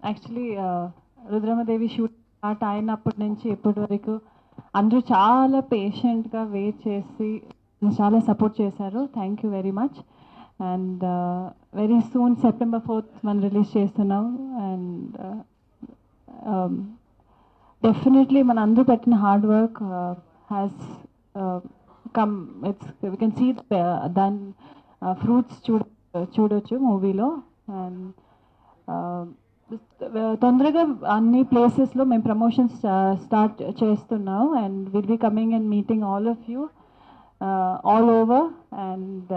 Actually Rudramadevi shoot start అయినప్పటి నుంచి ఇప్పటి వరకు అందరూ చాలా పేషెంట్గా వెయిట్ చేసి చాలా సపోర్ట్ చేశారు. Thank you very much. And very soon September 4th మనం రిలీజ్ చేస్తున్నాం. అండ్ డెఫినెట్లీ మన అందరూ పెట్టిన hard work has come. We can see దాని ఫ్రూట్స్ చూడొచ్చు మూవీలో. అండ్ తొందరగా అన్ని ప్లేసెస్లో మేము ప్రమోషన్స్ స్టార్ట్ చేస్తున్నాం. And will be coming and meeting all of you all over, and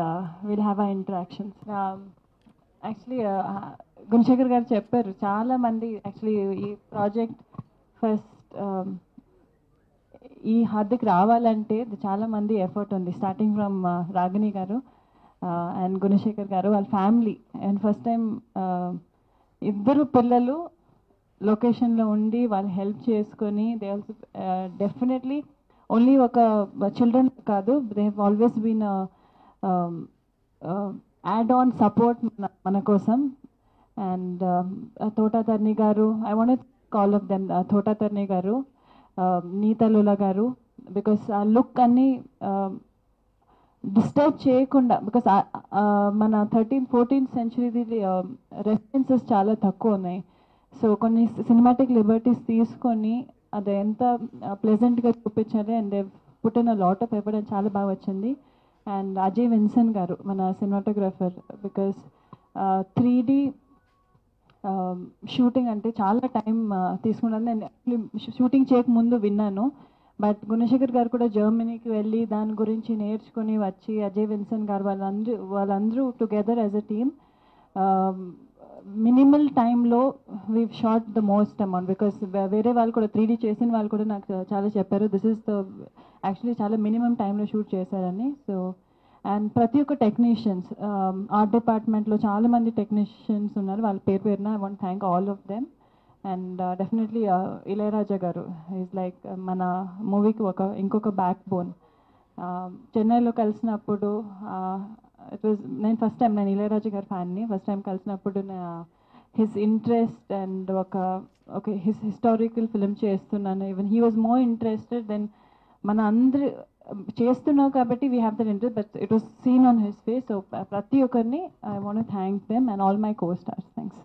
we'll have our interactions. Actually Gunasekhar గారు చెప్పారు, చాలా మంది యాక్చువల్లీ ఈ ప్రాజెక్ట్ ఫస్ట్ ఈ హద్దుకి రావాలంటే చాలా మంది ఎఫర్ట్ ఉంది. స్టార్టింగ్ ఫ్రమ్ రాగిణి గారు అండ్ గుణశేఖర్ గారు వాళ్ళ ఫ్యామిలీ. అండ్ ఫస్ట్ టైం ఇద్దరు పిల్లలు లొకేషన్లో ఉండి వాళ్ళు హెల్ప్ చేసుకొని దే ఆల్సో డెఫినెట్లీ ఓన్లీ ఒక చిల్డ్రన్ కాదు, they have always been add on support మన కోసం. అండ్ తోటాతర్ని గారు, I want call of them, Thota Tharani గారు, నీతలుల గారు, బికాస్ ఆ లుక్ అన్నీ డిస్టర్బ్ చేయకుండా, బికాస్ మన 13th-14th సెంచరీది రెఫరెన్సెస్ చాలా తక్కువ ఉన్నాయి. సో కొన్ని సినిమాటిక్ లిబర్టీస్ తీసుకొని అది ఎంత ప్లెజెంట్గా చూపించాలి. And they put in a lot of effort అని చాలా బాగా వచ్చింది. అండ్ అజయ్ విన్సన్ గారు మన సినిమాటోగ్రఫర్, బికాస్ 3D షూటింగ్ అంటే చాలా టైం తీసుకున్నాను. నేను షూటింగ్ చేయకముందు విన్నాను, బట్ గుణశేఖర్ గారు కూడా జర్మనీకి వెళ్ళి దాని గురించి నేర్చుకుని వచ్చి అజయ్ విన్సన్ గారు వాళ్ళందరూ together as a team minimal టైంలో we shot the most amount. Because వేరే వాళ్ళు కూడా 3D చేసిన వాళ్ళు కూడా నాకు చాలా చెప్పారు, దిస్ ఈస్ ద యాక్చువల్లీ చాలా మినిమం టైంలో షూట్ చేశారని. సో అండ్ ప్రతి ఒక్క టెక్నీషియన్స్, ఆర్ట్ డిపార్ట్మెంట్లో చాలామంది టెక్నీషియన్స్ ఉన్నారు, వాళ్ళ పేరున I want thank all of them. And definitely Ilaiyaraaja గారు ఈజ్ లైక్ మన మూవీకి ఇంకొక బ్యాక్ బోన్. చెన్నైలో కలిసినప్పుడు ఇట్ వాజ్ నేను ఫస్ట్ టైం, నేను ఇళయరాజా గారి ఫ్యాన్ని, ఫస్ట్ టైం కలిసినప్పుడు హిస్ ఇంట్రెస్ట్ అండ్ ఒక హిస్ హిస్టారికల్ ఫిల్మ్ చేస్తున్నాను, even he was more interested than మన అందరు చేస్తున్నావు కాబట్టి we have that interest, but it was seen on his face. So ప్రతి ఒక్కరిని I want thank them and all my co stars. Thanks.